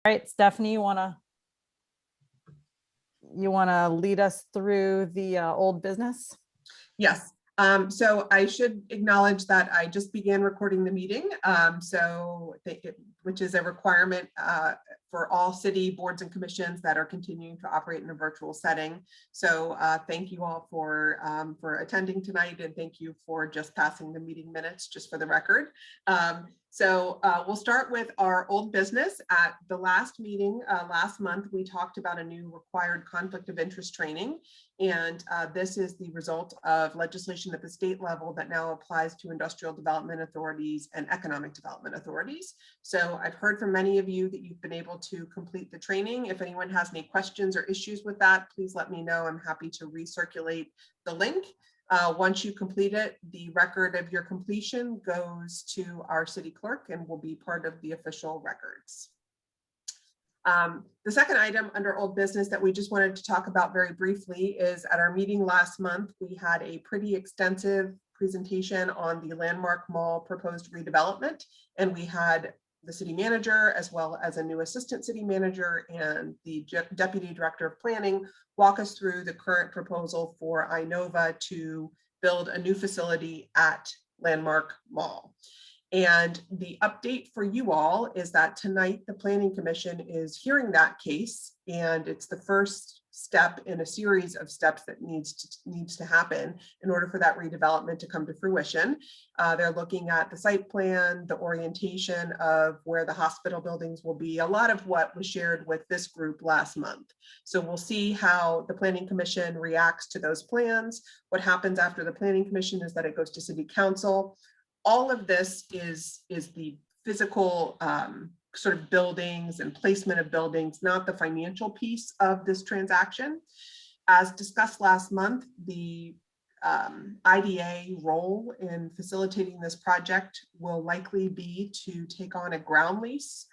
All right, Stephanie, you wanna lead us through the old business? Yes. So I should acknowledge that I just began recording the meeting, which is a requirement for all city boards and commissions that are continuing to operate in a virtual setting. So thank you all for attending tonight, and thank you for just passing the meeting minutes, just for the record. We'll start with our old business. At the last meeting last month, we talked about a new required conflict of interest training. And this is the result of legislation at the state level that now applies to industrial development authorities and economic development authorities. So I've heard from many of you that you've been able to complete the training. If anyone has any questions or issues with that, please let me know. I'm happy to recirculate the link. Once you complete it, the record of your completion goes to our city clerk and will be part of the official records. The second item under old business that we just wanted to talk about very briefly is at our meeting last month, we had a pretty extensive presentation on the Landmark Mall proposed redevelopment, and we had the city manager as well as a new assistant city manager and the deputy director of planning walk us through the current proposal for INOVA to build a new facility at Landmark Mall. And the update for you all is that tonight the Planning Commission is hearing that case, and it's the first step in a series of steps that needs to happen in order for that redevelopment to come to fruition. They're looking at the site plan, the orientation of where the hospital buildings will be, a lot of what was shared with this group last month. So we'll see how the Planning Commission reacts to those plans. What happens after the Planning Commission is that it goes to City Council. All of this is the physical sort of buildings and placement of buildings, not the financial piece of this transaction. As discussed last month, the IDA role in facilitating this project will likely be to take on a ground lease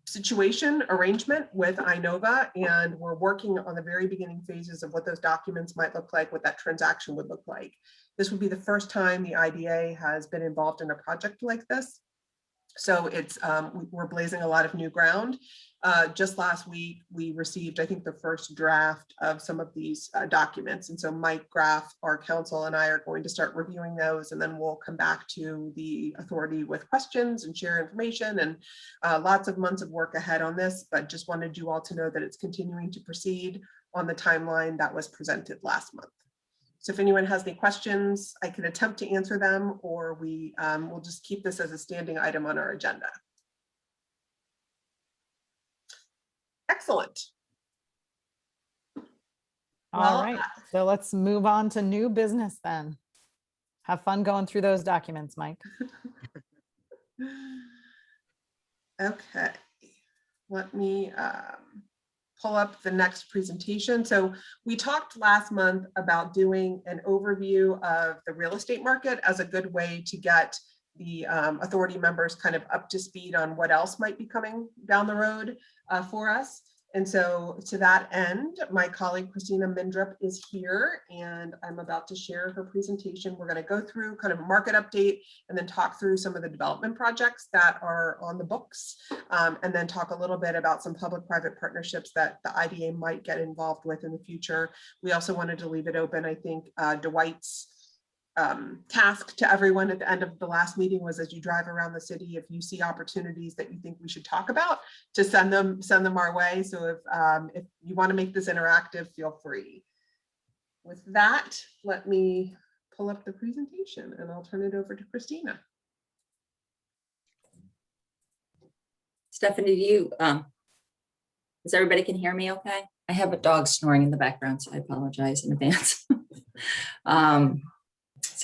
situation arrangement with INOVA, and we're working on the very beginning phases of what those documents might look like, what that transaction would look like. This would be the first time the IDA has been involved in a project like this. So it's we're blazing a lot of new ground. Just last week, we received, I think, the first draft of some of these documents. And so Mike Graff, our counsel, and I are going to start reviewing those, and then we'll come back to the authority with questions and share information, and lots of months of work ahead on this, but just wanted you all to know that it's continuing to proceed on the timeline that was presented last month. So if anyone has any questions, I can attempt to answer them, or we'll just keep this as a standing item on our agenda. Excellent. All right, so let's move on to new business then. Have fun going through those documents, Mike. Okay, let me pull up the next presentation. So we talked last month about doing an overview of the real estate market as a good way to get the authority members kind of up to speed on what else might be coming down the road for us. And so to that end, my colleague Christina Mindrup is here, and I'm about to share her presentation. We're going to go through kind of a market update and then talk through some of the development projects that are on the books, and then talk a little bit about some public-private partnerships that the IDA might get involved with in the future. We also wanted to leave it open. I think Dwight's task to everyone at the end of the last meeting was, as you drive around the city, if you see opportunities that you think we should talk about, to send them our way. So if you want to make this interactive, feel free. With that, let me pull up the presentation and I'll turn it over to Christina. Stephanie, does everybody can hear me okay? I have a dog snoring in the background, so I apologize in advance.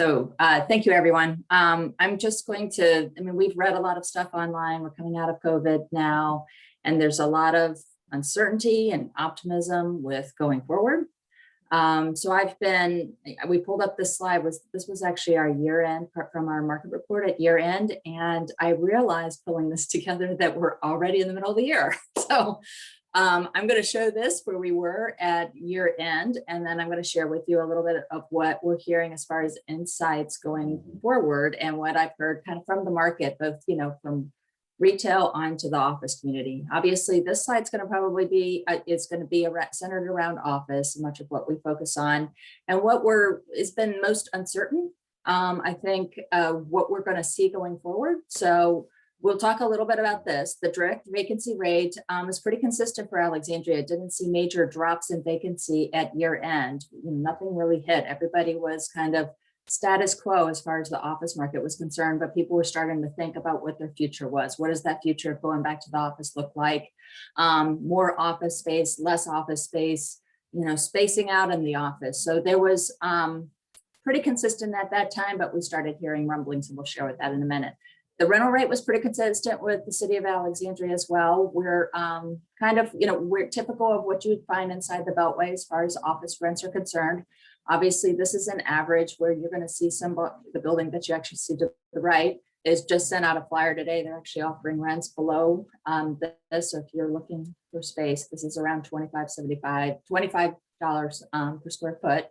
Thank you, everyone. I'm just going to, we've read a lot of stuff online. We're coming out of COVID now, and there's a lot of uncertainty and optimism with going forward. We pulled up this slide, this was actually our year end from our market report at year end. And I realized pulling this together that we're already in the middle of the year. So I'm going to show this where we were at year end, and then I'm going to share with you a little bit of what we're hearing as far as insights going forward and what I've heard kind of from the market, both, from retail onto the office community. Obviously, this slide's going to probably be, centered around office, much of what we focus on. And what has been most uncertain, I think, what we're going to see going forward. So we'll talk a little bit about this. The direct vacancy rate is pretty consistent for Alexandria. Didn't see major drops in vacancy at year end. Nothing really hit. Everybody was kind of status quo as far as the office market was concerned, but people were starting to think about what their future was. What does that future of going back to the office look like? More office space, less office space, spacing out in the office. So there was pretty consistent at that time, but we started hearing rumblings, and we'll share with that in a minute. The rental rate was pretty consistent with the city of Alexandria as well. We're we're typical of what you would find inside the Beltway as far as office rents are concerned. Obviously, this is an average where you're going to see the building that you actually see to the right is just sent out a flyer today. They're actually offering rents below this. So if you're looking for space, this is around $25 per square foot.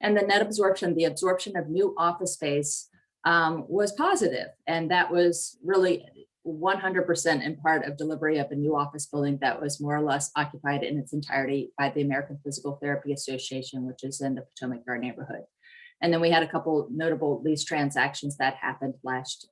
And the net absorption, the absorption of new office space was positive. And that was really 100% in part of delivery of a new office building that was more or less occupied in its entirety by the American Physical Therapy Association, which is in the Potomac Yard neighborhood. And then we had a couple notable lease transactions that happened last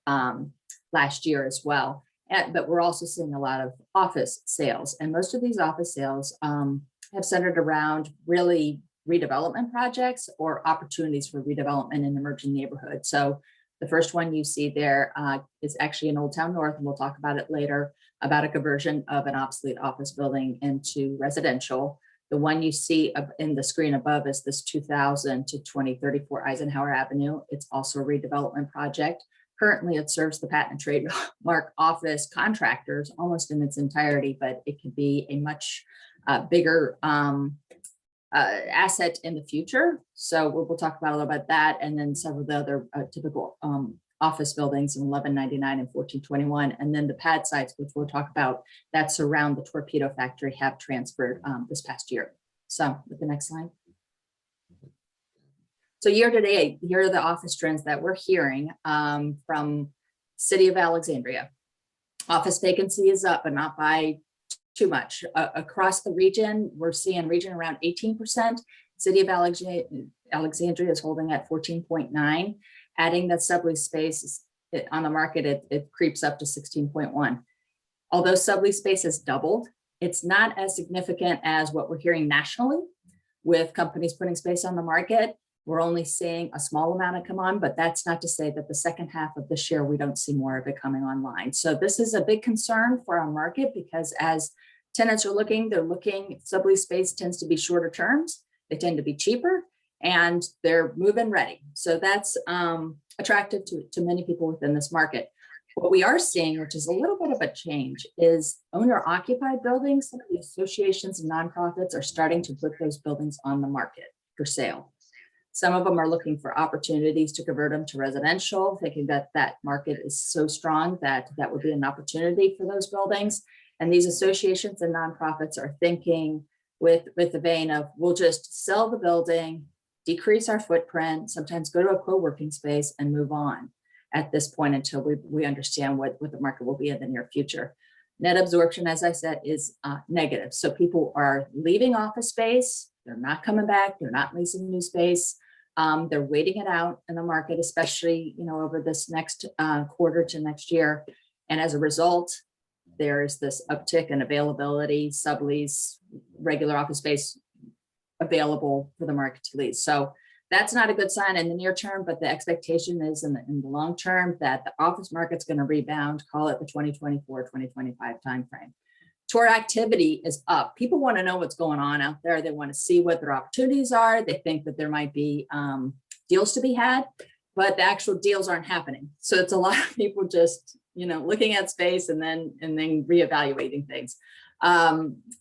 year as well. But we're also seeing a lot of office sales. And most of these office sales have centered around really redevelopment projects or opportunities for redevelopment in emerging neighborhoods. So the first one you see there is actually in Old Town North, and we'll talk about it later, about a conversion of an obsolete office building into residential. The one you see in the screen above is this 2000 to 2034 Eisenhower Avenue. It's also a redevelopment project. Currently, it serves the patent and trademark office contractors almost in its entirety, but it could be a much bigger asset in the future. So we'll talk about a little about that, and then some of the other typical office buildings in 1199 and 1421, and then the pad sites, which we'll talk about, that surround the torpedo factory, have transferred this past year. So with the next slide. So year to date, here are the office trends that we're hearing from City of Alexandria. Office vacancy is up, but not by too much. Across the region, we're seeing region around 18%. City of Alexandria is holding at 14.9. Adding that sublease space on the market, it creeps up to 16.1. Although sublease space has doubled, it's not as significant as what we're hearing nationally with companies putting space on the market. We're only seeing a small amount of come on, but that's not to say that the second half of this year, we don't see more of it coming online. So this is a big concern for our market, because as tenants are looking, sublease space tends to be shorter terms. They tend to be cheaper, and they're move-in ready. So that's attractive to many people within this market. What we are seeing, which is a little bit of a change, is owner-occupied buildings. Some of the associations and nonprofits are starting to put those buildings on the market for sale. Some of them are looking for opportunities to convert them to residential, thinking that that market is so strong that that would be an opportunity for those buildings. And these associations and nonprofits are thinking with the vein of, we'll just sell the building, decrease our footprint, sometimes go to a co-working space and move on at this point until we understand what the market will be in the near future. Net absorption, as I said, is negative. So people are leaving office space. They're not coming back. They're not leasing new space. They're waiting it out in the market, especially, over this next quarter to next year. And as a result, there's this uptick in availability, sublease, regular office space available for the market to lease. So that's not a good sign in the near term, but the expectation is in the long term that the office market's going to rebound, call it the 2024, 2025 timeframe. Tour activity is up. People want to know what's going on out there. They want to see what their opportunities are. They think that there might be deals to be had, but the actual deals aren't happening. So it's a lot of people just, looking at space and then reevaluating things.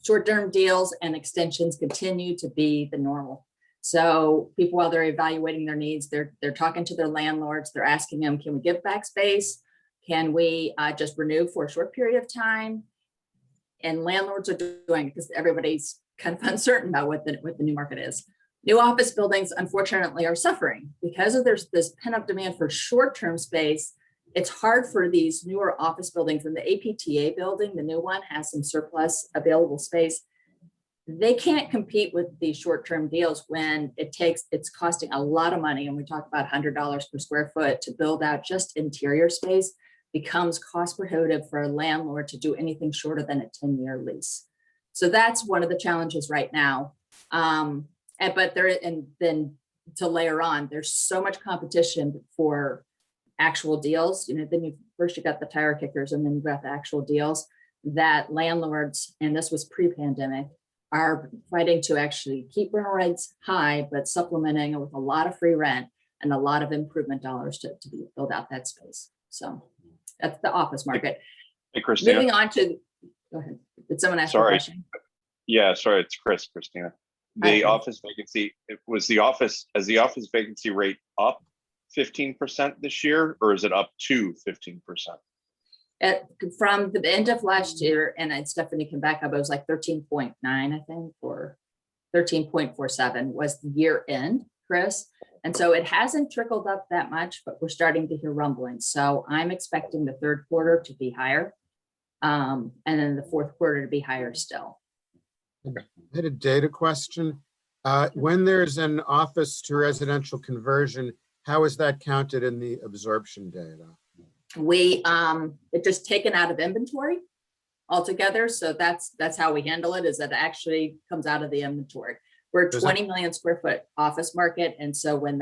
Short-term deals and extensions continue to be the normal. So people, while they're evaluating their needs, they're talking to their landlords. They're asking them, can we give back space? Can we just renew for a short period of time? And landlords are doing it because everybody's kind of uncertain about what the new market is. New office buildings, unfortunately, are suffering because of there's this pent-up demand for short-term space. it's hard for these newer office buildings, and the APTA building, the new one, has some surplus available space. They can't compete with these short-term deals when it's costing a lot of money. And we talk about $100 per square foot to build out just interior space becomes cost prohibitive for a landlord to do anything shorter than a 10-year lease. So that's one of the challenges right now. And then to layer on, there's so much competition for actual deals. Then you got the tire kickers, and then you've got the actual deals that landlords, and this was pre-pandemic, are fighting to actually keep rental rates high, but supplementing it with a lot of free rent and a lot of improvement dollars to build out that space. So that's the office market. Hey, Christina. Moving on to, go ahead. Did someone ask a question? Yeah, sorry, it's Christina. The office vacancy, has the office vacancy rate up 15% this year, or is it up to 15%? From the end of last year, and Stephanie can back up, it was like 13.9, I think, or 13.47 was the year end, Chris. And so it hasn't trickled up that much, but we're starting to hear rumblings. So I'm expecting the third quarter to be higher, and then the fourth quarter to be higher still. I had a data question. When there's an office to residential conversion, how is that counted in the absorption data? It's just taken out of inventory altogether. So that's how we handle it, is that it actually comes out of the inventory. We're a 20 million square foot office market. And so when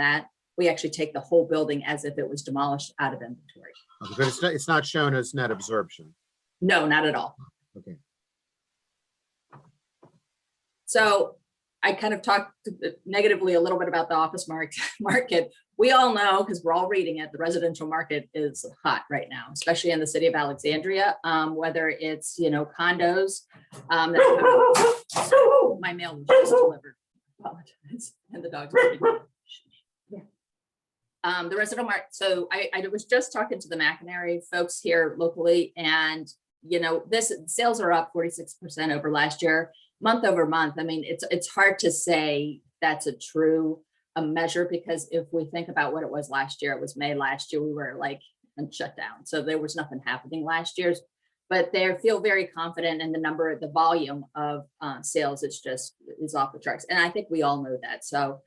we actually take the whole building as if it was demolished out of inventory. But it's not shown as net absorption. No, not at all. Okay. So I kind of talked negatively a little bit about the office market. We all know, because we're all reading it, the residential market is hot right now, especially in the city of Alexandria, whether it's, condos. My mail was just delivered. Apologize. And the dog's the residential market. So I was just talking to the McInerney folks here locally, and this sales are up 46% over last year, month over month. I mean, it's hard to say that's a true measure, because if we think about what it was last year, it was May last year, we were like in shutdown. So there was nothing happening last year, but they feel very confident in the volume of sales is off the charts. And I think we all know that. So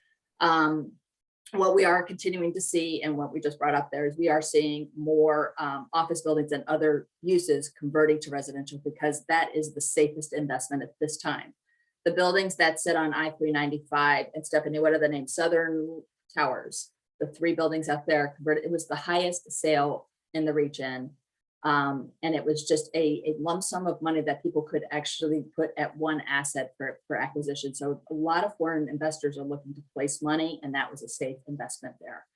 what we are continuing to see, and what we just brought up there, is we are seeing more office buildings and other uses converting to residential, because that is the safest investment at this time. The buildings that sit on I-395, and Stephanie, what are the names? Southern Towers, the 3 buildings out there converted. It was the highest sale in the region. And it was just a lump sum of money that people could actually put at one asset for acquisition. So a lot of foreign investors are looking to place money, and that was a safe investment there.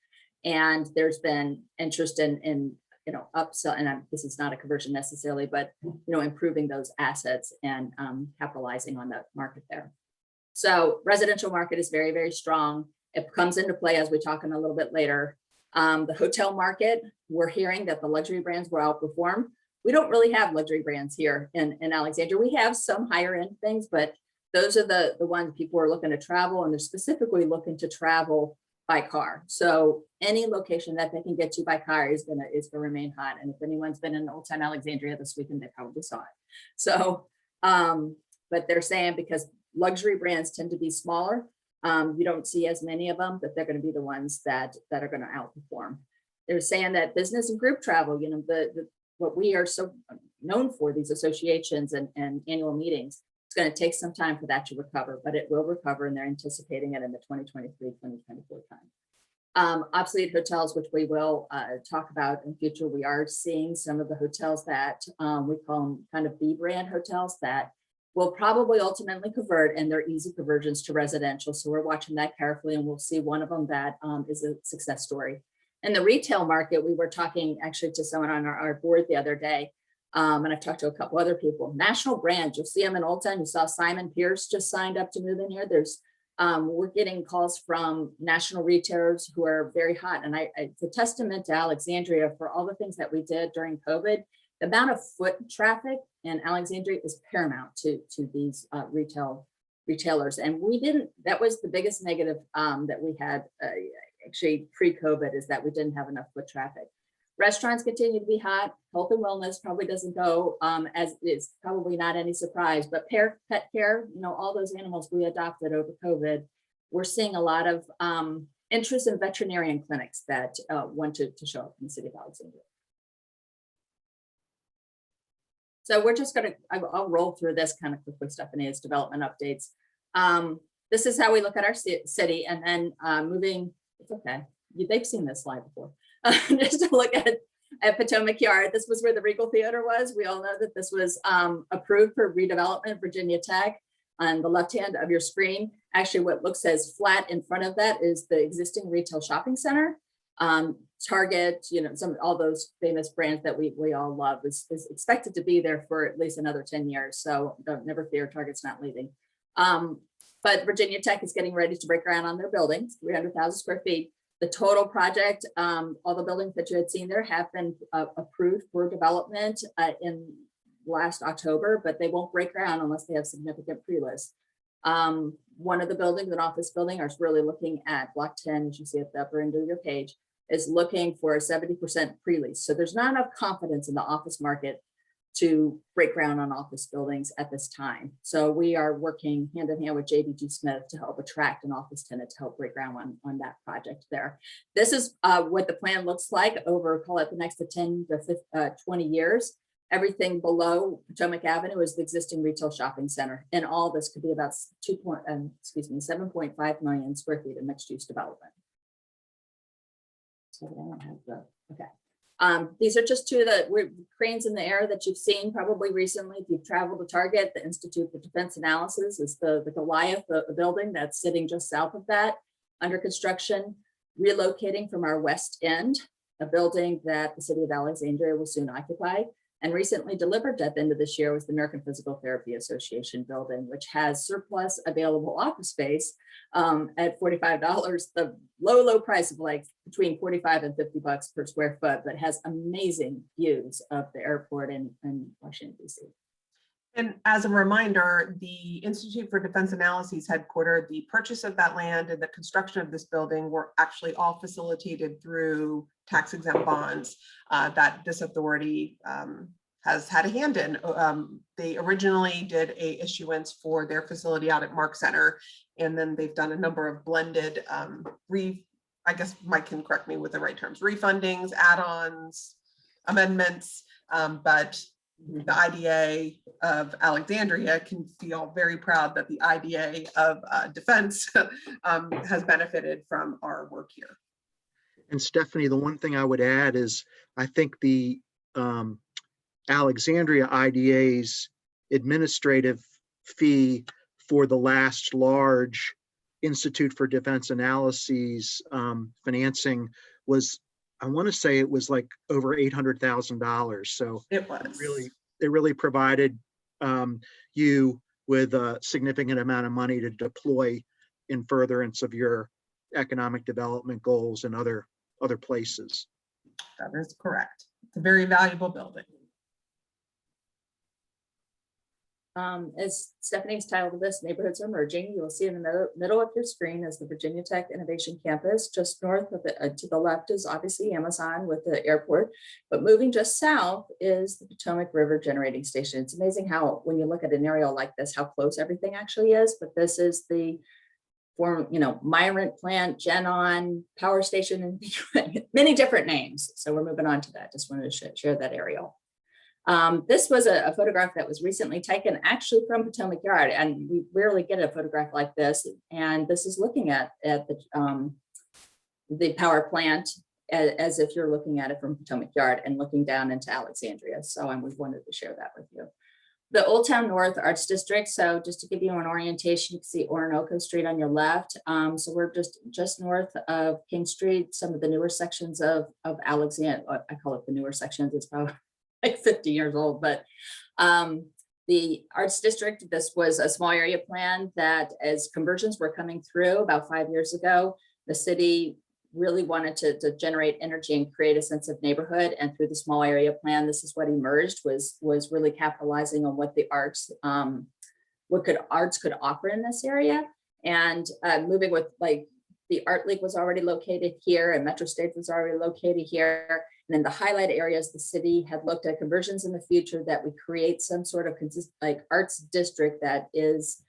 And there's been interest in upsell, and this is not a conversion necessarily, but improving those assets and capitalizing on the market there. So residential market is very, very strong. It comes into play as we talk in a little bit later. The hotel market, we're hearing that the luxury brands will outperform. We don't really have luxury brands here in Alexandria. We have some higher end things, but those are the ones people are looking to travel, and they're specifically looking to travel by car. So any location that they can get to by car is gonna remain hot. And if anyone's been in Old Town Alexandria this weekend, they probably saw it. So, but they're saying because luxury brands tend to be smaller, you don't see as many of them, but they're going to be the ones that are going to outperform. They're saying that business and group travel, what we are so known for, these associations and annual meetings, it's going to take some time for that to recover, but it will recover, and they're anticipating it in the 2023-2024 time. Obsolete hotels, which we will talk about in future, we are seeing some of the hotels that we call them kind of B brand hotels that will probably ultimately convert, and they're easy conversions to residential. So we're watching that carefully, and we'll see one of them that is a success story. In the retail market, we were talking actually to someone on our board the other day, and I've talked to a couple other people. National brands, you'll see them in Old Town. You saw Simon Pierce just signed up to move in here. We're getting calls from national retailers who are very hot, and it's a testament to Alexandria for all the things that we did during COVID. The amount of foot traffic in Alexandria is paramount to these retailers. And that was the biggest negative that we had actually pre-COVID, is that we didn't have enough foot traffic. Restaurants continue to be hot. Health and wellness probably doesn't go as it's probably not any surprise, but pet care, all those animals we adopted over COVID, we're seeing a lot of interest in veterinarian clinics that want to show up in the city of Alexandria. So we're just I'll roll through this kind of quickly, Stephanie, as development updates. This is how we look at our city, and then moving, it's okay. They've seen this slide before. Just to look at Potomac Yard. This was where the Regal Theater was. We all know that this was approved for redevelopment, Virginia Tech. On the left hand of your screen, actually what looks as flat in front of that is the existing retail shopping center. Target, all those famous brands that we all love is expected to be there for at least another 10 years. So never fear, Target's not leaving. But Virginia Tech is getting ready to break ground on their buildings, 300,000 square feet. The total project, all the buildings that you had seen there have been approved for development in last October, but they won't break ground unless they have significant pre-list. One of the buildings, an office building, is really looking at block 10, as you see at the upper end of your page, is looking for a 70% pre-lease. So there's not enough confidence in the office market to break ground on office buildings at this time. So we are working hand in hand with JBG Smith to help attract an office tenant to help break ground on that project there. This is what the plan looks like over, call it the next 10 to 20 years. Everything below Potomac Avenue is the existing retail shopping center. And all this could be about 7.5 million square feet of mixed use development. So I don't have the, okay. These are just two of the cranes in the air that you've seen probably recently. If you've traveled to Target, the Institute for Defense Analysis is the Goliath, the building that's sitting just south of that, under construction, relocating from our west end, a building that the city of Alexandria will soon occupy. And recently delivered at the end of this year was the American Physical Therapy Association building, which has surplus available office space at $45, the low price of like between 45 and $50 per square foot, but has amazing views of the airport in Washington, D.C. And as a reminder, the Institute for Defense Analyses headquartered, the purchase of that land and the construction of this building were actually all facilitated through tax exempt bonds that this authority has had a hand in. They originally did a issuance for their facility out at Mark Center, and then they've done a number of blended I guess Mike can correct me with the right terms, refundings, add-ons, amendments, but the IDA of Alexandria can feel very proud that the IDA of Defense has benefited from our work here. And Stephanie, the one thing I would add is I think the Alexandria IDA's administrative fee for the last large Institute for Defense Analyses financing was, I want to say it was like over $800,000. So It was it really provided you with a significant amount of money to deploy in furtherance of your economic development goals and other places. That is correct. It's a very valuable building. As Stephanie's titled this, Neighborhoods Are Merging, you will see in the middle of your screen is the Virginia Tech Innovation Campus. Just north of it, to the left is obviously Amazon with the airport, but moving just south is the Potomac River Generating Station. It's amazing how, when you look at an aerial like this, how close everything actually is, but this is the Myrant plant, Genon, power station, and many different names. So we're moving on to that. Just wanted to share that aerial. This was a photograph that was recently taken actually from Potomac Yard, and we rarely get a photograph like this. And this is looking at the power plant as if you're looking at it from Potomac Yard and looking down into Alexandria. So we wanted to share that with you. The Old Town North Arts District. So just to give you an orientation, you can see Orinoco Street on your left. So we're just north of King Street, some of the newer sections of Alexandria. I call it the newer sections. It's probably like 50 years old, but the Arts District, this was a small area plan that as conversions were coming through about 5 years ago, the city really wanted to generate energy and create a sense of neighborhood. And through the small area plan, this is what emerged, was really capitalizing on what the arts, arts could offer in this area. And moving with, like, the Art League was already located here and Metro States was already located here. And then the highlight areas, the city had looked at conversions in the future that would create some sort of like arts district that is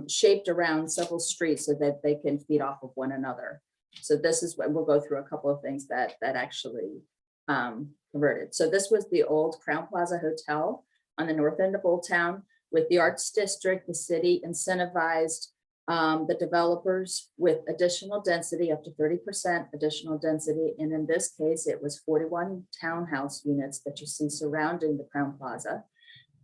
shaped around several streets so that they can feed off of one another. So this is what we'll go through a couple of things that actually converted. So this was the old Crown Plaza Hotel on the north end of Old Town. With the arts district, the city incentivized the developers with additional density, up to 30% additional density. And in this case, it was 41 townhouse units that you see surrounding the Crown Plaza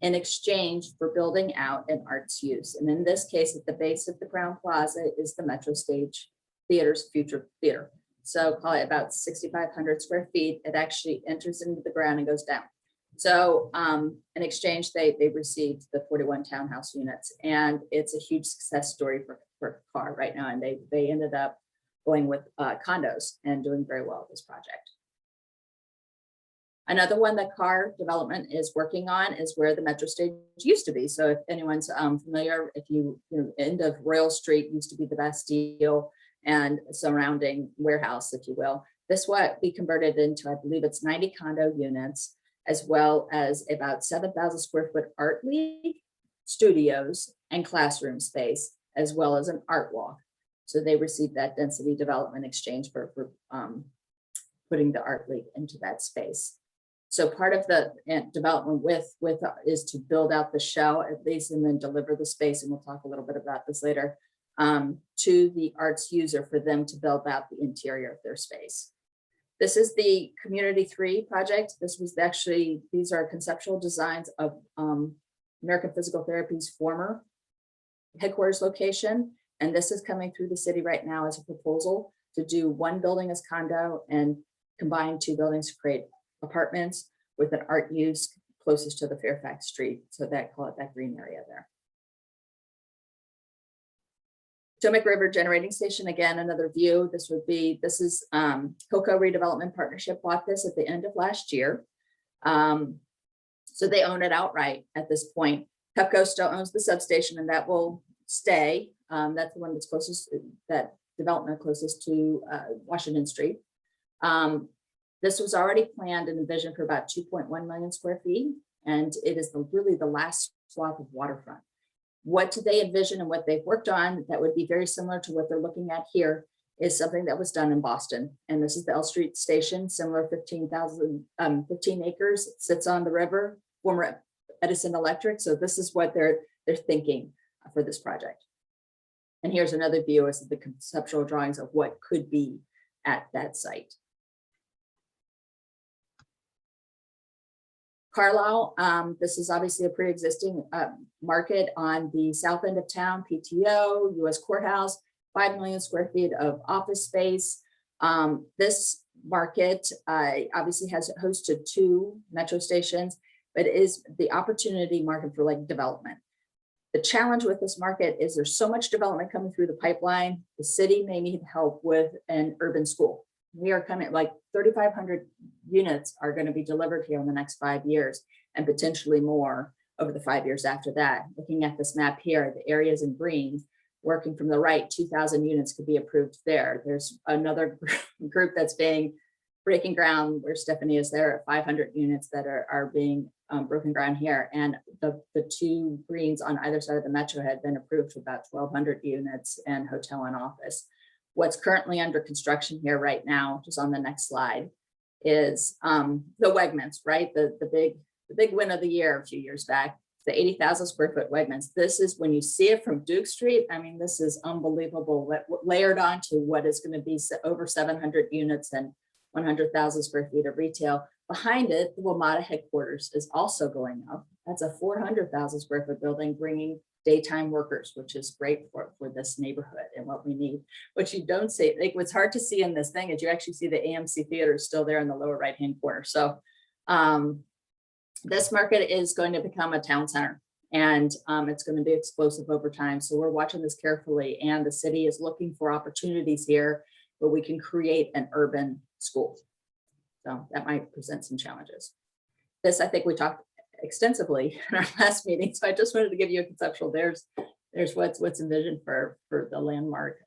in exchange for building out an arts use. And in this case, at the base of the Crown Plaza is the Metro Stage Theater's future theater. So call it about 6,500 square feet. It actually enters into the ground and goes down. So in exchange, they received the 41 townhouse units, and it's a huge success story for CAR right now. And they ended up going with condos and doing very well with this project. Another one that CAR development is working on is where the Metro Stage used to be. So if anyone's familiar, if you know, end of Royal Street used to be the Bastille and surrounding warehouse, if you will. This what we converted into, I believe it's 90 condo units, as well as about 7,000 square foot art league, studios, and classroom space, as well as an art walk. So they received that density development exchange for putting the art league into that space. So part of the development with is to build out the shell at least, and then deliver the space, and we'll talk a little bit about this later, to the arts user for them to build out the interior of their space. This is the Community 3 project. This was actually, these are conceptual designs of American Physical Therapy's former headquarters location. And this is coming through the city right now as a proposal to do one building as condo and combine two buildings to create apartments with an art use closest to the Fairfax Street. So that, call it that green area there. Potomac River Generating Station, again, another view. This is Cocoa Redevelopment Partnership bought this at the end of last year. So they own it outright at this point. Pepco still owns the substation, and that will stay. That's the one that's closest, that development closest to Washington Street. This was already planned and envisioned for about 2.1 million square feet, and it is really the last swath of waterfront. What do they envision and what they've worked on that would be very similar to what they're looking at here is something that was done in Boston. And this is the L Street Station, similar 15 acres, it sits on the river, former Edison Electric. So this is what they're thinking for this project. And here's another view as the conceptual drawings of what could be at that site. Carlisle, this is obviously a pre-existing market on the south end of town, PTO, US Courthouse, 5 million square feet of office space. This market obviously has hosted 2 metro stations, but is the opportunity market for like development. The challenge with this market is there's so much development coming through the pipeline, the city may need help with an urban school. We are coming, like 3,500 units are going to be delivered here in the next 5 years, and potentially more over the 5 years after that. Looking at this map here, the areas in green, working from the right, 2,000 units could be approved there. There's another group that's breaking ground where Stephanie is there at 500 units that are being broken ground here. And the 2 greens on either side of the metro had been approved for about 1,200 units and hotel and office. What's currently under construction here right now, just on the next slide, is the Wegmans, right? The big win of the year a few years back, the 80,000 square foot Wegmans. This is when you see it from Duke Street. I mean, this is unbelievable. Layered onto what is going to be over 700 units and 100,000 square feet of retail. Behind it, the WMATA headquarters is also going up. That's a 400,000 square foot building, bringing daytime workers, which is great for this neighborhood and what we need. What you don't see, like what's hard to see in this thing is you actually see the AMC Theater still there in the lower right-hand corner. So this market is going to become a town center, and it's going to be explosive over time. So we're watching this carefully, and the city is looking for opportunities here where we can create an urban school. So that might present some challenges. This, I think we talked extensively in our last meeting, so I just wanted to give you a conceptual. There's what's envisioned for the landmark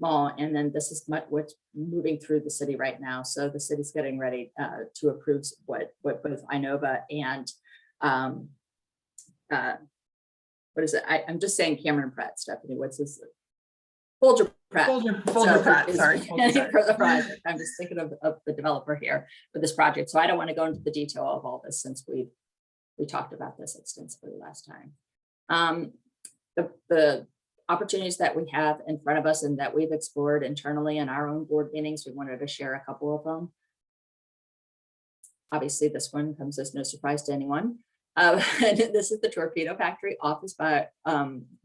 mall. And then this is what's moving through the city right now. So the city's getting ready to approve what both Inova and what is it? I'm just saying Cameron Pratt, Stephanie, what's this? Folger Pratt. Folger Pratt, is sorry. Folger for the project. I'm just thinking of the developer here for this project. So I don't want to go into the detail of all this since we talked about this extensively last time. The opportunities that we have in front of us and that we've explored internally in our own board meetings, we wanted to share a couple of them. Obviously, this one comes as no surprise to anyone. And this is the Torpedo Factory office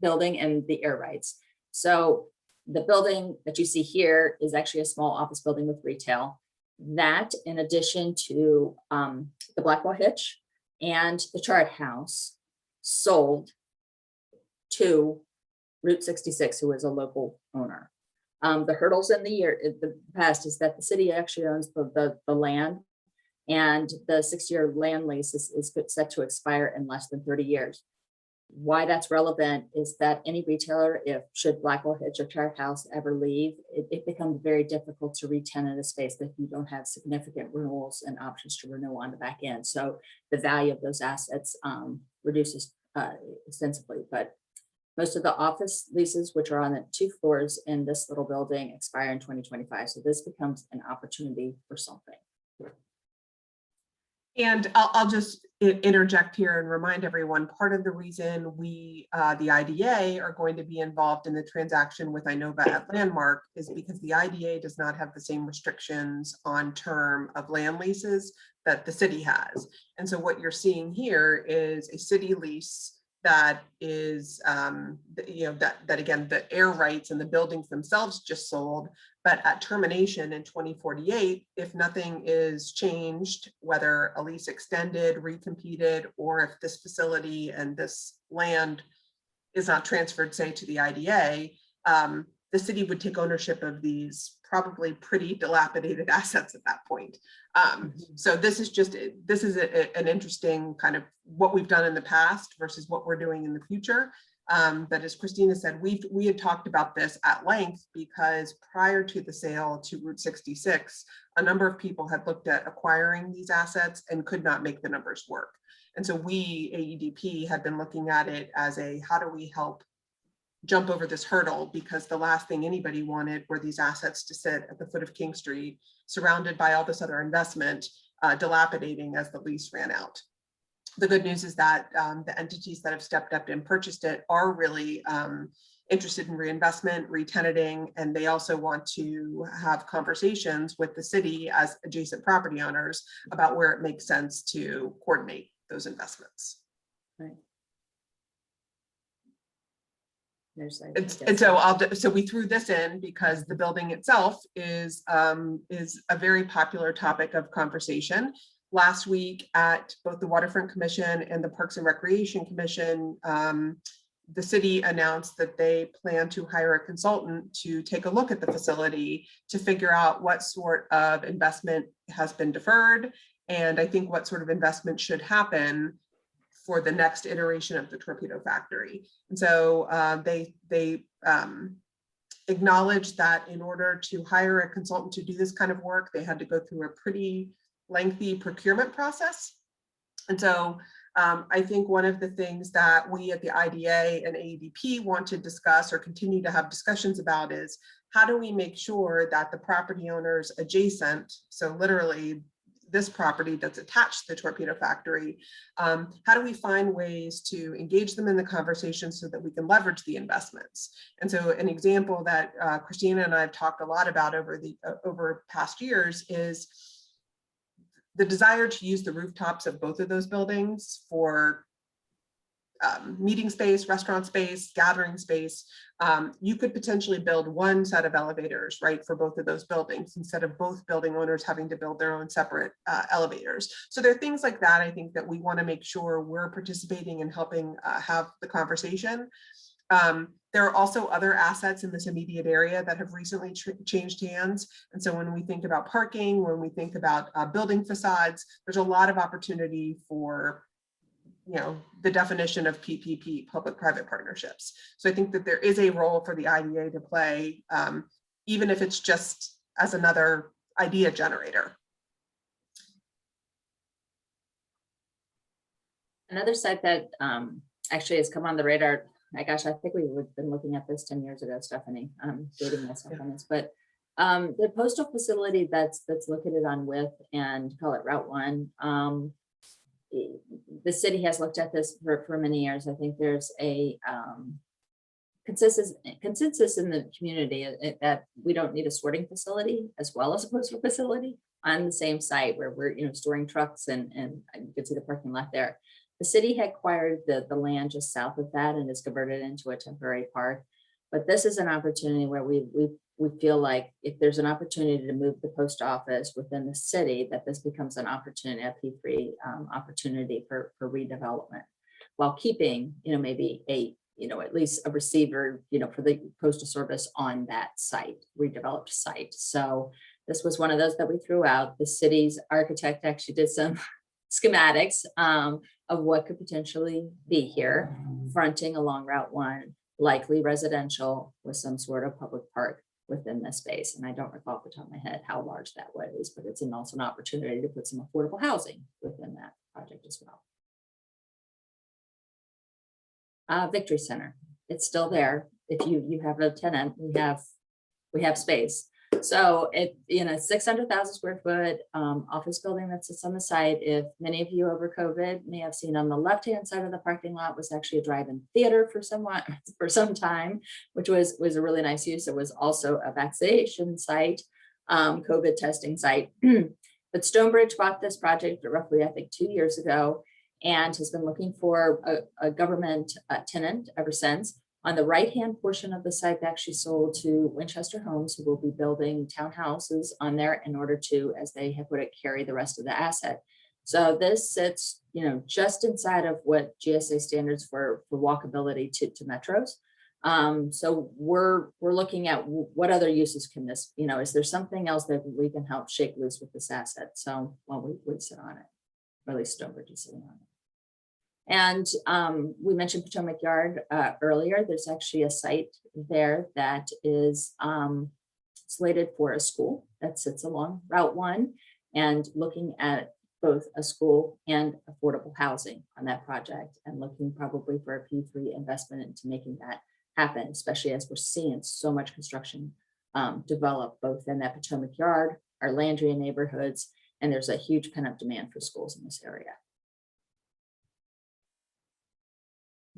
building and the air rights. So the building that you see here is actually a small office building with retail. That, in addition to the Blackwell Hitch and the Chart House, sold to Route 66, who is a local owner. The hurdles in the past is that the city actually owns the land, and the 6-year land lease is set to expire in less than 30 years. Why that's relevant is that any retailer, should Blackwell Hitch or Chart House ever leave, it becomes very difficult to re-tenant a space that you don't have significant renewals and options to renew on the back end. So the value of those assets reduces extensively. But most of the office leases, which are on the 2 floors in this little building, expire in 2025. So this becomes an opportunity for something. And I'll just interject here and remind everyone, part of the reason we, the IDA, are going to be involved in the transaction with Inova at Landmark is because the IDA does not have the same restrictions on term of land leases that the city has. And so what you're seeing here is a city lease that is, that again, the air rights and the buildings themselves just sold, but at termination in 2048, if nothing is changed, whether a lease extended, recompeted, or if this facility and this land is not transferred, say, to the IDA, the city would take ownership of these probably pretty dilapidated assets at that point. So this is an interesting kind of what we've done in the past versus what we're doing in the future. But as Christina said, we had talked about this at length because prior to the sale to Route 66, a number of people had looked at acquiring these assets and could not make the numbers work. And so we, AEDP, had been looking at it as how do we help jump over this hurdle, because the last thing anybody wanted were these assets to sit at the foot of King Street, surrounded by all this other investment, dilapidating as the lease ran out. The good news is that the entities that have stepped up and purchased it are really interested in reinvestment, re-tenanting, and they also want to have conversations with the city as adjacent property owners about where it makes sense to coordinate those investments. Right. And so we threw this in because the building itself is a very popular topic of conversation. Last week at both the Waterfront Commission and the Parks and Recreation Commission, the city announced that they plan to hire a consultant to take a look at the facility to figure out what sort of investment has been deferred, and I think what sort of investment should happen for the next iteration of the Torpedo Factory. And so they acknowledged that in order to hire a consultant to do this kind of work, they had to go through a pretty lengthy procurement process. And so I think one of the things that we at the IDA and AEDP want to discuss or continue to have discussions about is how do we make sure that the property owners adjacent, so literally this property that's attached to the Torpedo Factory, how do we find ways to engage them in the conversation so that we can leverage the investments? And so an example that Christina and I have talked a lot about over past years is the desire to use the rooftops of both of those buildings for meeting space, restaurant space, gathering space. You could potentially build one set of elevators, right, for both of those buildings instead of both building owners having to build their own separate elevators. So there are things like that, I think, that we want to make sure we're participating and helping have the conversation. There are also other assets in this immediate area that have recently changed hands. And so when we think about parking, when we think about building facades, there's a lot of opportunity for the definition of PPP, public-private partnerships. So I think that there is a role for the IDA to play even if it's just as another idea generator. Another site that actually has come on the radar, my gosh, I think we've been looking at this 10 years ago, Stephanie, dating myself on this, but the postal facility that's located on With and call it Route 1. The city has looked at this for many years. I think there's a consensus in the community that we don't need a sorting facility as well as a postal facility on the same site where we're storing trucks and you can see the parking lot there. The city had acquired the land just south of that and is converted into a temporary park. But this is an opportunity where we feel like if there's an opportunity to move the post office within the city, that this becomes an opportunity, a P3 opportunity for redevelopment, while keeping, maybe at least a receiver, for the postal service on that site, redeveloped site. So this was one of those that we threw out. The city's architect actually did some schematics of what could potentially be here, fronting along Route 1, likely residential with some sort of public park within this space. And I don't recall off the top of my head how large that was, but it's also an opportunity to put some affordable housing within that project as well. Victory Center, it's still there. If you have a tenant, we have space. So 600,000 square foot office building that sits on the site. If many of you over COVID may have seen, on the left-hand side of the parking lot was actually a drive-in theater for some time, which was a really nice use. It was also a vaccination site, COVID testing site. But Stonebridge bought this project roughly, I think, 2 years ago, and has been looking for a government tenant ever since. On the right-hand portion of the site, they actually sold to Winchester Homes, who will be building townhouses on there in order to, as they have put it, carry the rest of the asset. So this sits, just inside of what GSA standards for walkability to metros. So we're looking at what other uses can this, is there something else that we can help shake loose with this asset? So we would sit on it, or at least Stonebridge is sitting on it. And we mentioned Potomac Yard earlier. There's actually a site there that is slated for a school that sits along Route 1, and looking at both a school and affordable housing on that project, and looking probably for a P3 investment into making that happen, especially as we're seeing so much construction develop both in that Potomac Yard, our Alexandria neighborhoods, and there's a huge pent-up demand for schools in this area.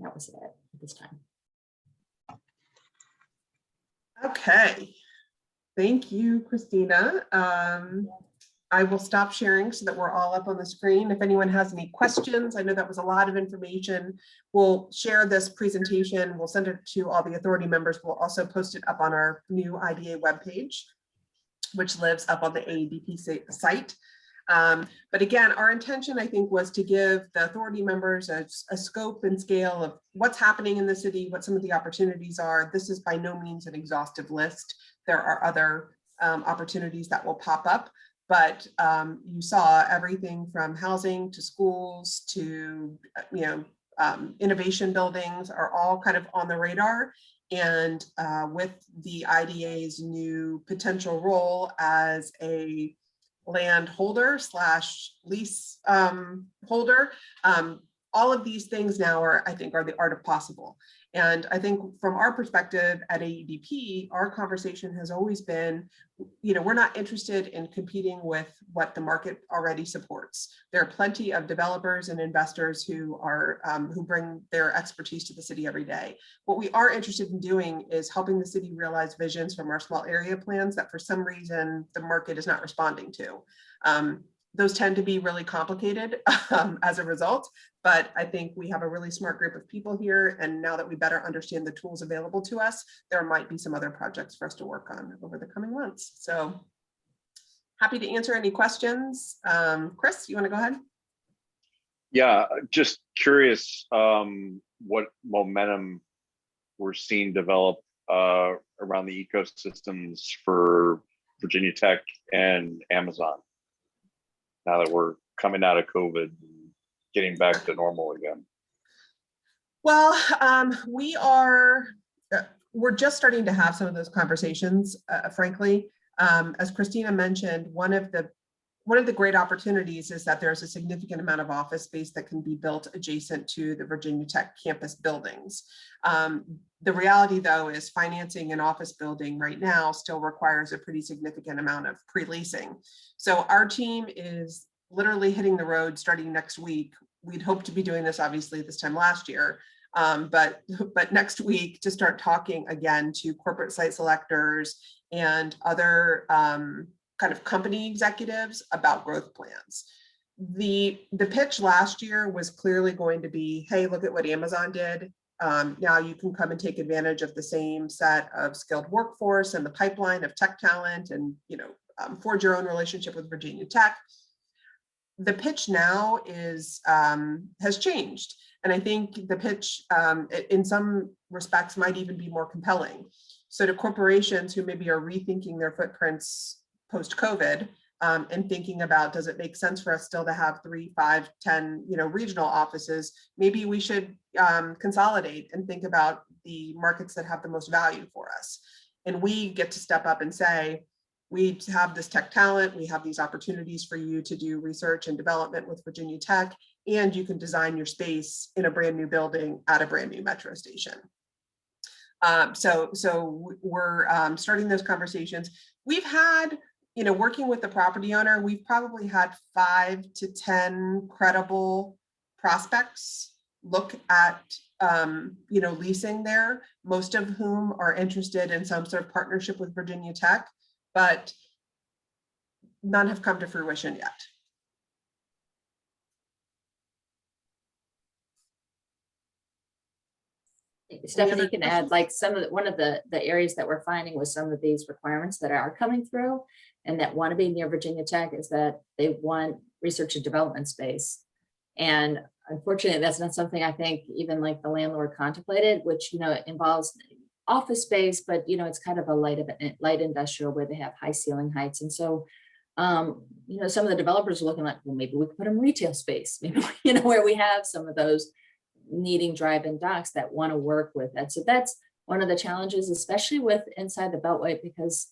That was it at this time. Okay, thank you, Christina. I will stop sharing so that we're all up on the screen. If anyone has any questions, I know that was a lot of information. We'll share this presentation. We'll send it to all the authority members. We'll also post it up on our new IDA webpage, which lives up on the AEDP site. But again, our intention, I think, was to give the authority members a scope and scale of what's happening in the city, what some of the opportunities are. This is by no means an exhaustive list. There are other opportunities that will pop up, but you saw everything from housing to schools to, innovation buildings are all kind of on the radar. And with the IDA's new potential role as a land holder / lease holder, all of these things now I think are the art of possible. And I think from our perspective at AEDP, our conversation has always been, we're not interested in competing with what the market already supports. There are plenty of developers and investors who bring their expertise to the city every day. What we are interested in doing is helping the city realize visions from our small area plans that for some reason the market is not responding to. Those tend to be really complicated as a result, but I think we have a really smart group of people here, and now that we better understand the tools available to us, there might be some other projects for us to work on over the coming months. So happy to answer any questions. Chris, you want to go ahead? Yeah, just curious what momentum we're seeing develop around the ecosystems for Virginia Tech and Amazon, now that we're coming out of COVID and getting back to normal again. Well, we are, we're just starting to have some of those conversations, frankly. As Christina mentioned, one of the great opportunities is that there's a significant amount of office space that can be built adjacent to the Virginia Tech campus buildings. The reality, though, is financing an office building right now still requires a pretty significant amount of pre-leasing. So our team is literally hitting the road starting next week. We'd hoped to be doing this obviously this time last year, but next week to start talking again to corporate site selectors and other kind of company executives about growth plans. The pitch last year was clearly going to be, hey, look at what Amazon did. Now you can come and take advantage of the same set of skilled workforce and the pipeline of tech talent, and forge your own relationship with Virginia Tech. The pitch now has changed, and I think the pitch in some respects might even be more compelling. So to corporations who maybe are rethinking their footprints post-COVID, and thinking about, does it make sense for us still to have 3, 5, 10, regional offices? Maybe we should consolidate and think about the markets that have the most value for us. And we get to step up and say, we have this tech talent, we have these opportunities for you to do research and development with Virginia Tech, and you can design your space in a brand new building at a brand new metro station. So we're starting those conversations. We've had, working with the property owner, we've probably had 5 to 10 credible prospects look at, leasing there, most of whom are interested in some sort of partnership with Virginia Tech, but none have come to fruition yet. Stephanie can add, like one of the areas that we're finding with some of these requirements that are coming through and that want to be near Virginia Tech is that they want research and development space. And unfortunately, that's not something I think even like the landlord contemplated, which, involves office space, but, it's kind of a light industrial where they have high ceiling heights. And so, some of the developers are looking like, well, maybe we could put them retail space, maybe, where we have some of those needing drive-in docks that want to work with that. So that's one of the challenges, especially with inside the Beltway, because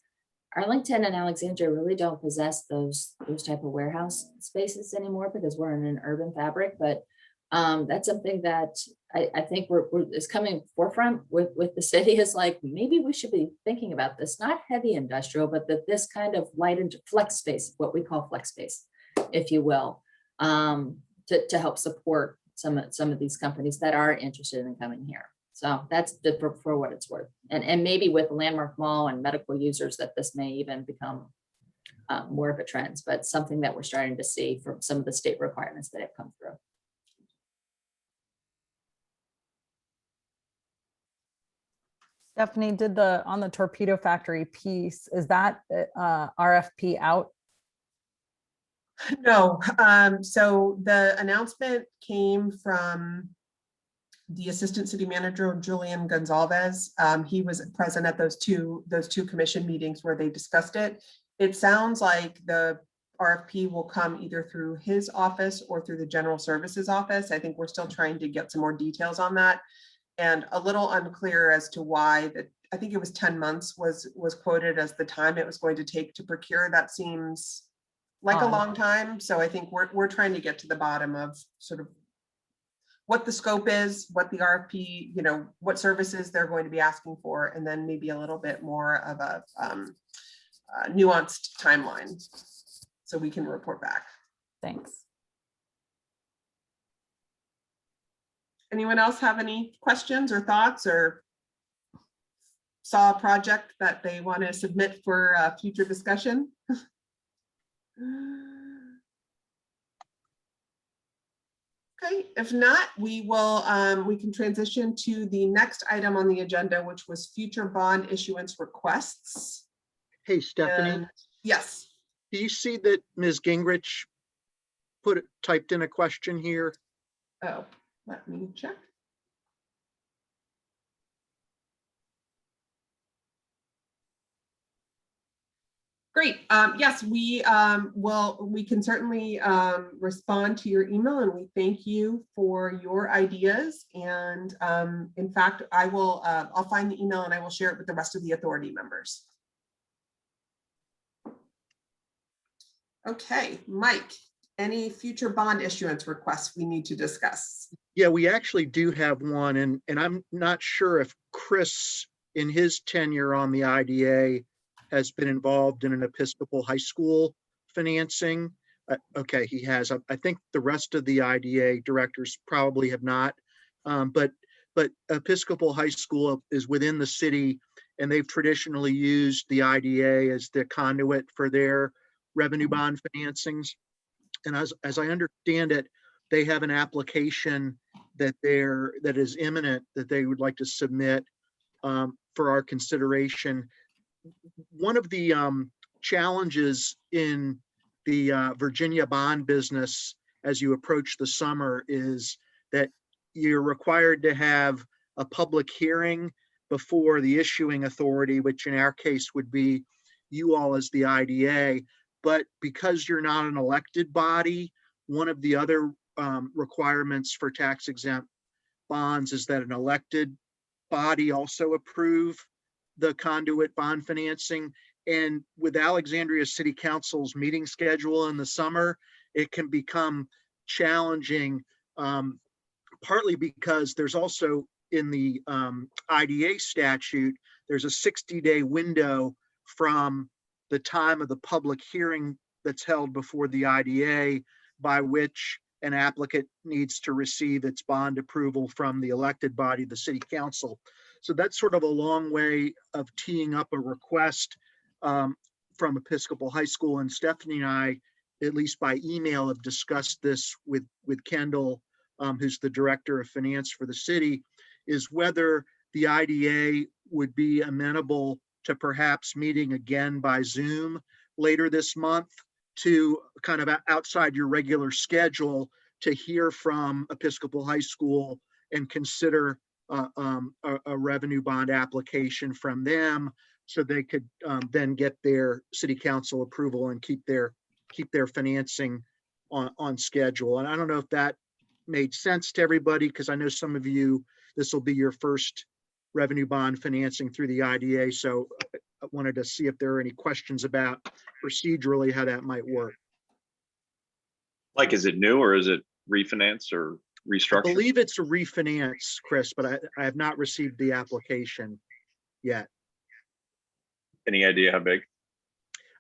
Arlington and Alexandria really don't possess those type of warehouse spaces anymore because we're in an urban fabric. But that's something that I think is coming forefront with the city, is like, maybe we should be thinking about this, not heavy industrial, but that this kind of light and flex space, what we call flex space, if you will, to help support some of these companies that are interested in coming here. So that's for what it's worth. And maybe with Landmark Mall and medical users that this may even become more of a trend, but something that we're starting to see from some of the state requirements that have come through. Stephanie, on the Torpedo Factory piece, is that RFP out? No. So the announcement came from the assistant city manager, Julian Gonzalez. He was present at those two commission meetings where they discussed it. It sounds like the RFP will come either through his office or through the general services office. I think we're still trying to get some more details on that, and a little unclear as to why that. I think it was 10 months was quoted as the time it was going to take to procure. That seems like a long time. So I think we're trying to get to the bottom of sort of what the scope is, what the RFP, what services they're going to be asking for, and then maybe a little bit more of a nuanced timeline so we can report back. Thanks. Anyone else have any questions or thoughts, or saw a project that they want to submit for future discussion? Okay, if not, we can transition to the next item on the agenda, which was future bond issuance requests. Hey, Stephanie, And yes, do you see that Ms. Gingrich typed in a question here? oh, let me check. Great. Yes, we we can certainly respond to your email, and we thank you for your ideas. And in fact, I'll find the email and I will share it with the rest of the authority members. Okay, Mike, any future bond issuance requests we need to discuss? Yeah, we actually do have one, and I'm not sure if Chris, in his tenure on the IDA, has been involved in an Episcopal high school financing. Okay, he has. I think the rest of the IDA directors probably have not. But Episcopal high school is within the city, and they've traditionally used the IDA as the conduit for their revenue bond financings. And as I understand it, they have an application that is imminent that they would like to submit for our consideration. One of the challenges in the Virginia bond business as you approach the summer is that you're required to have a public hearing before the issuing authority, which in our case would be you all as the IDA. But because you're not an elected body, one of the other requirements for tax exempt bonds is that an elected body also approve the conduit bond financing. And with Alexandria City Council's meeting schedule in the summer, it can become challenging, partly because there's also in the IDA statute, there's a 60-day window from the time of the public hearing that's held before the IDA by which an applicant needs to receive its bond approval from the elected body, the city council. So that's sort of a long way of teeing up a request from Episcopal High School. And Stephanie and I, at least by email, have discussed this with Kendall, who's the director of finance for the city, is whether the IDA would be amenable to perhaps meeting again by Zoom later this month to kind of outside your regular schedule to hear from Episcopal High School and consider a revenue bond application from them so they could then get their city council approval and keep their financing on schedule. And I don't know if that made sense to everybody, because I know some of you, this will be your first revenue bond financing through the IDA. So I wanted to see if there are any questions about procedurally how that might work. Like, is it new or is it refinance or I restructure? believe it's a refinance, Chris, but I have not received the application yet. Any idea how big?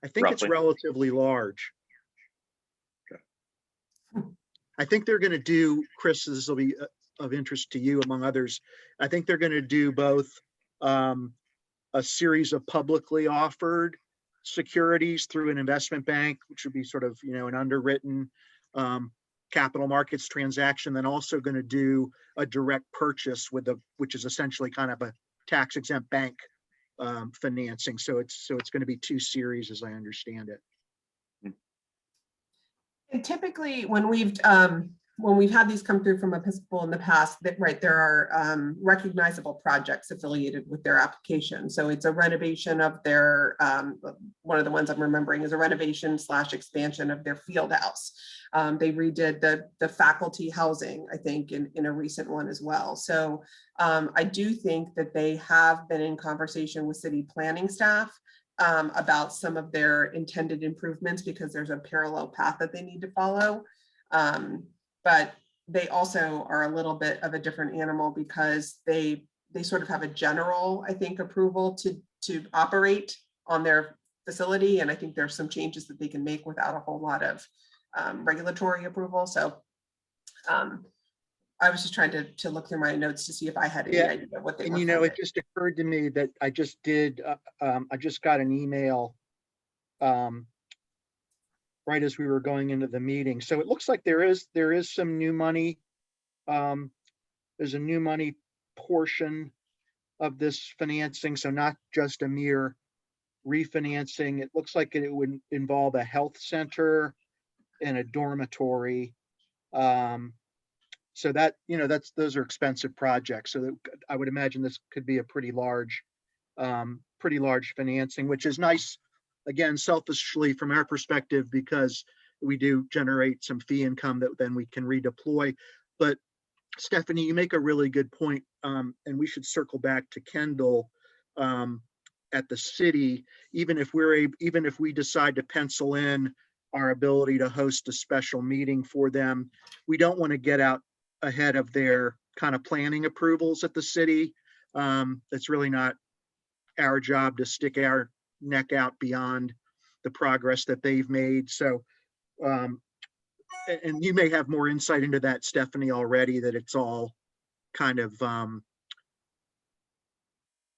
I think it's Roughly. relatively large. Okay. I think they're going to do, Chris, this will be of interest to you among others. I think they're going to do both a series of publicly offered securities through an investment bank, which would be sort of, an underwritten capital markets transaction, then also going to do a direct purchase which is essentially kind of a tax exempt bank financing. So it's going to be two series as I understand it. And typically when we've had these come through from Episcopal in the past, that there are recognizable projects affiliated with their application. So it's a renovation of their, one of the ones I'm remembering is a renovation / expansion of their field house. They redid the faculty housing, I think, in a recent one as well. So I do think that they have been in conversation with city planning staff about some of their intended improvements, because there's a parallel path that they need to follow. But they also are a little bit of a different animal because they sort of have a general, I think, approval to operate on their facility. And I think there's some changes that they can make without a whole lot of regulatory approval. So I was just trying to look through my notes to see if I had any idea what they were. And it just occurred to me that I just got an email right as we were going into the meeting. So it looks like there is some new money. There's a new money portion of this financing. So not just a mere refinancing. It looks like it would involve a health center and a dormitory. So that, those are expensive projects. So that I would imagine this could be a pretty large financing, which is nice again, selfishly from our perspective, because we do generate some fee income that then we can redeploy. But Stephanie, you make a really good point, and we should circle back to Kendall at the city. Even if we decide to pencil in our ability to host a special meeting for them, we don't want to get out ahead of their kind of planning approvals at the city. It's really not our job to stick our neck out beyond the progress that they've made. So, and you may have more insight into that, Stephanie, already, that it's all kind of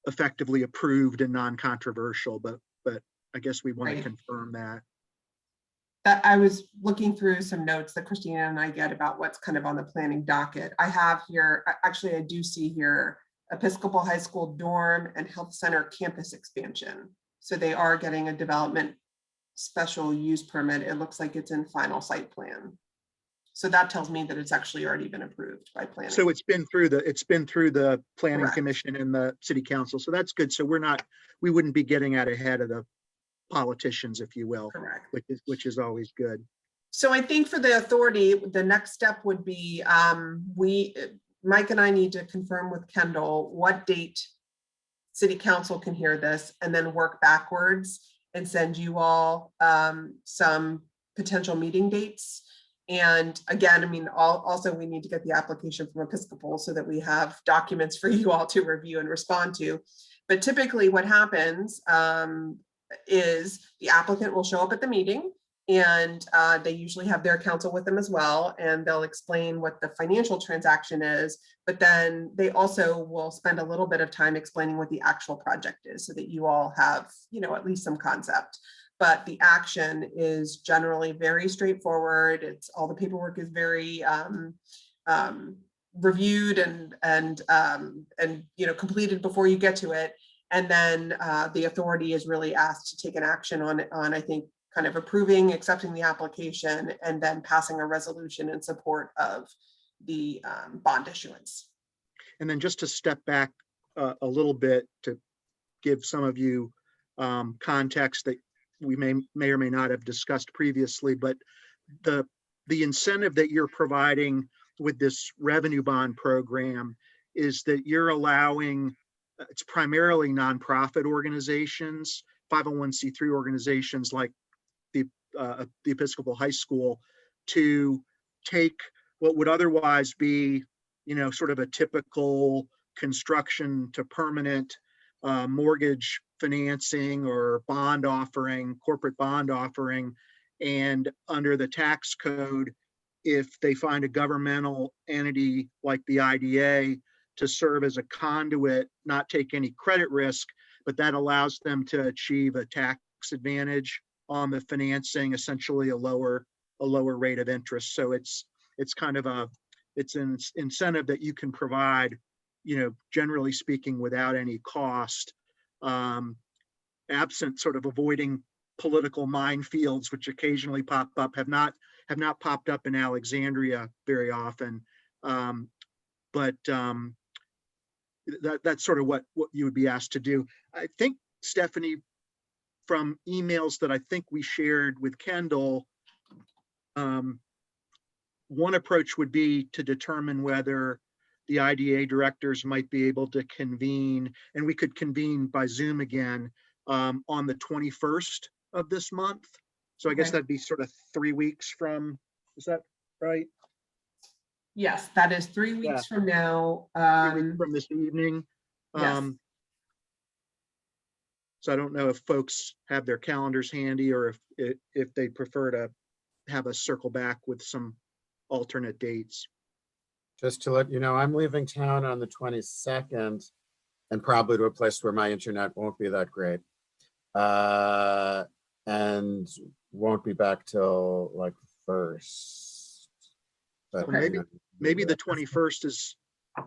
effectively approved and non-controversial, but I guess we want to Right. confirm that. I was looking through some notes that Christina and I get about what's kind of on the planning docket. I have here, actually, I do see here Episcopal High School dorm and health center campus expansion. So they are getting a development special use permit. It looks like it's in final site plan. So that tells me that it's actually already been approved by planning. So it's been through the planning Correct. commission and the city council. So that's good. So we wouldn't be getting out ahead of the politicians, if you will, Correct. which is always good. So I think for the authority, the next step would be, Mike and I need to confirm with Kendall what date city council can hear this, and then work backwards and send you all some potential meeting dates. And again, I mean, also we need to get the application from Episcopal so that we have documents for you all to review and respond to. But typically what happens is the applicant will show up at the meeting, and they usually have their counsel with them as well, and they'll explain what the financial transaction is, but then they also will spend a little bit of time explaining what the actual project is so that you all have, at least some concept. But the action is generally very straightforward. It's all the paperwork is very reviewed and completed before you get to it. And then the authority is really asked to take an action on, I think, kind of approving, accepting the application, and then passing a resolution in support of the bond issuance. And then just to step back a little bit to give some of you context that we may or may not have discussed previously, but the incentive that you're providing with this revenue bond program is that you're allowing, it's primarily nonprofit organizations, 501c3 organizations like the Episcopal High School, to take what would otherwise be, sort of a typical construction to permanent mortgage financing or bond offering, corporate bond offering. And under the tax code, if they find a governmental entity like the IDA to serve as a conduit, not take any credit risk, but that allows them to achieve a tax advantage on the financing, essentially a lower rate of interest. So it's kind of it's an incentive that you can provide, generally speaking, without any cost, absent sort of avoiding political minefields, which occasionally pop up, have not popped up in Alexandria very often. But that's sort of what you would be asked to do. I think, Stephanie, from emails that I think we shared with Kendall, one approach would be to determine whether the IDA directors might be able to convene, and we could convene by Zoom again on the 21st of this month. So I guess Okay. that'd be sort of 3 weeks from, is that right? Yes, that is 3 weeks Yeah. from now. 3 weeks from this evening. Yes. So I don't know if folks have their calendars handy, or if they prefer to have us circle back with some alternate dates. Just to let you know, I'm leaving town on the 22nd and probably to a place where my internet won't be that great. And won't be back till like first. But, Okay. Maybe the 21st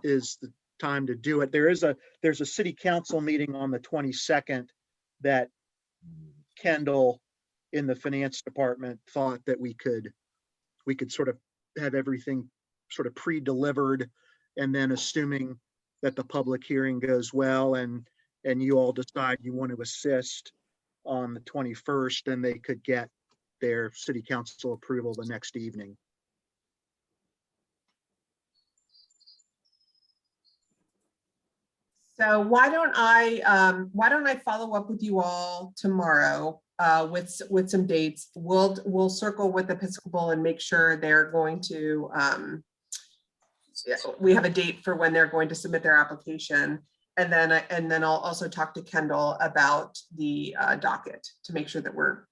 is the time to do it. There's a city council meeting on the 22nd that Kendall in the finance department thought that we could sort of have everything sort of pre-delivered, and then assuming that the public hearing goes well and you all decide you want to assist, on the 21st, and they could get their city council approval the next evening. So why don't I follow up with you all tomorrow with some dates. We'll circle with Episcopal and make sure they're going to we have a date for when they're going to submit their application. And then I'll also talk to Kendall about the docket to make sure that we're.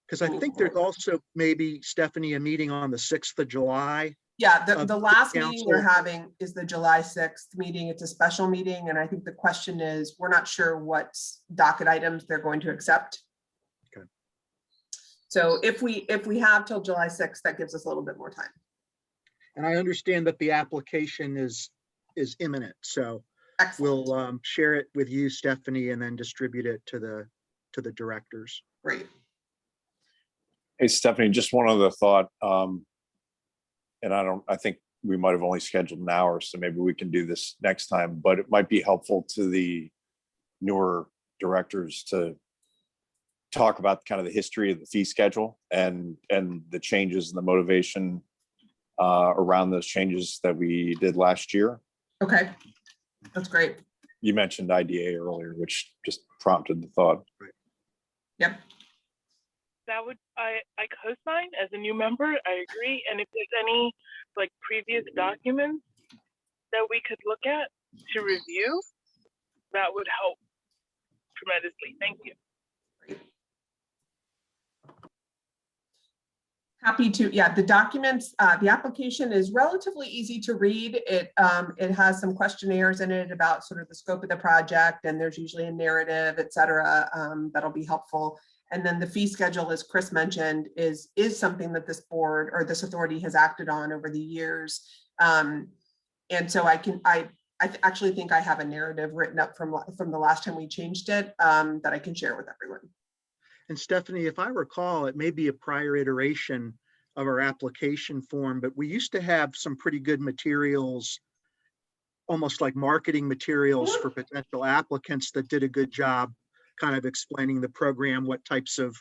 Because I think there's also maybe, Stephanie, a meeting on the 6th of July. Yeah, the the last meeting we're council. having is the July 6th meeting. It's a special meeting. And I think the question is, we're not sure what docket items they're going to accept. Okay. So if we have till July 6th, that gives us a little bit more time. And I understand that the application is imminent, so Excellent. we'll share it with you, Stephanie, and then distribute it to the directors. Great. Hey, Stephanie, just one other thought. And I think we might have only scheduled an hour, so maybe we can do this next time, but it might be helpful to the newer directors to talk about kind of the history of the fee schedule and the changes and the motivation around those changes that we did last year. Okay, that's great. You mentioned IDA earlier, which just prompted the thought. Yep. That would, I co-sign as a new member, I agree. And if there's any like previous documents that we could look at to review, that would help tremendously. Thank you. Happy to, yeah, the documents, the application is relatively easy to read. It has some questionnaires in it about sort of the scope of the project, and there's usually a narrative, et cetera, that'll be helpful. And then the fee schedule, as Chris mentioned, is something that this board or this authority has acted on over the years. And so I actually think I have a narrative written up from the last time we changed it that I can share with everyone. And Stephanie, if I recall, it may be a prior iteration of our application form, but we used to have some pretty good materials, almost like marketing materials for potential applicants that did a good job kind of explaining the program, what types of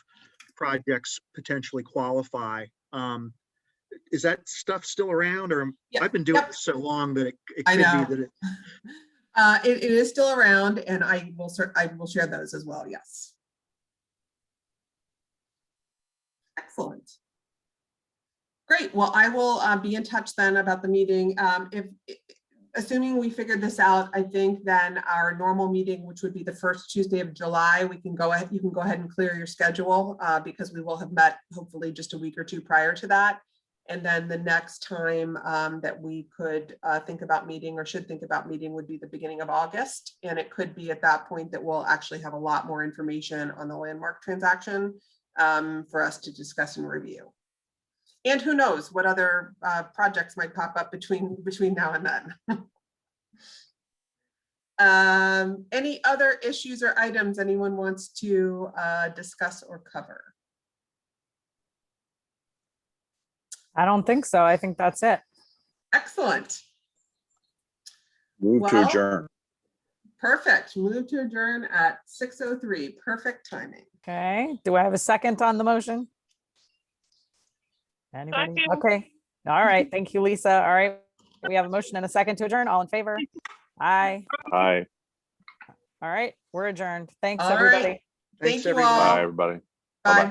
projects potentially qualify. Is that stuff still around, or Yeah, I've been doing yep. this so long that it I could know. be that It is still around, and I will share those as well. Yes. Excellent. Great. Well, I will be in touch then about the meeting. Assuming we figured this out, I think then our normal meeting, which would be the first Tuesday of July, we can go ahead. You can go ahead and clear your schedule because we will have met hopefully just a week or two prior to that. And then the next time that we could think about meeting or should think about meeting would be the beginning of August. And it could be at that point that we'll actually have a lot more information on the landmark transaction for us to discuss and review. And who knows what other projects might pop up between now and then. Any other issues or items anyone wants to discuss or cover? I don't think so. I think that's it. Excellent. Move to Well, adjourn. Perfect. Move to adjourn at 6:03. Perfect timing. Okay. Do I have a second on the motion? Anybody? Second. Okay. All right. Thank you, Lisa. All right. We have a motion and a second to adjourn. All in favor? Aye. Aye. All right. We're adjourned. Thanks, All right. everybody. Thanks, Thank you everybody. all. Bye, everybody. Bye.